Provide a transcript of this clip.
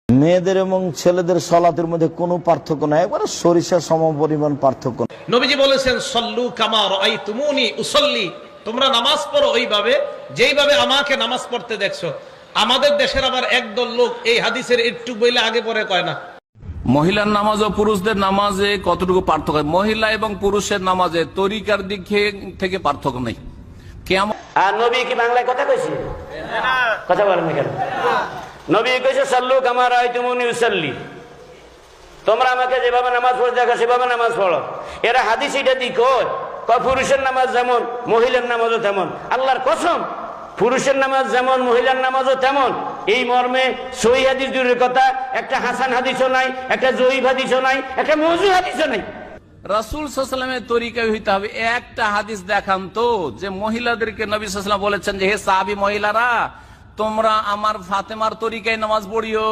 মেয়েদের এবং ছেলেদের সালাতের মধ্যে কোনো পার্থক্য নাই, একবারে সরিষা সমপরিমাণ পার্থক্য। নবীজি বলেছেন সল্লু কামা রাআইতুমুনি উসাল্লি, তোমরা নামাজ পড়ো ওইভাবে যেইভাবে আমাকে নামাজ পড়তে দেখছো। আমাদের দেশের আবার একদল লোক এই হাদিসের একটু বইলে আগে পরে কয় না। মহিলার নামাজ ও পুরুষদের নামাজে কতটুকু পার্থক্য? মহিলা এবং পুরুষের নামাজে তরিকার দিক থেকে পার্থক্য নেই। কেমন? আর নবী কি বাংলায় কথা কইছে? কথা বলেন না কেন? নবী কইছে সাল্লু কামা রাআইতুমুনি উসাল্লি, তোমরা আমাকে যেভাবে নামাজ পড়তে দেখো সেভাবে নামাজ পড়ো। এরা হাদিস এটা দি কয় পুরুষের নামাজ যেমন মহিলার নামাজও তেমন। আল্লাহর কসম, পুরুষের নামাজ যেমন মহিলার নামাজও তেমন। এই মর্মে সহিহ হাদিস দূরের কথা, একটা হাসান হাদিসও নাই, একটা জয়ীফ হাদিসও নাই, একটা মওযু হাদিসও নাই। রাসূল সাল্লাল্লাহু আলাইহি ওয়াসাল্লামের তরিকায় হইতে হবে। একটা হাদিস দেখান তো যে মহিলাদেরকে নবী সাল্লাল্লাহু আলাইহি ওয়াসাল্লাম বলেছেন যে হে সাহাবী মহিলারা, তোমরা আমার ফাতেমার তরিকায় নামাজ পড়িও।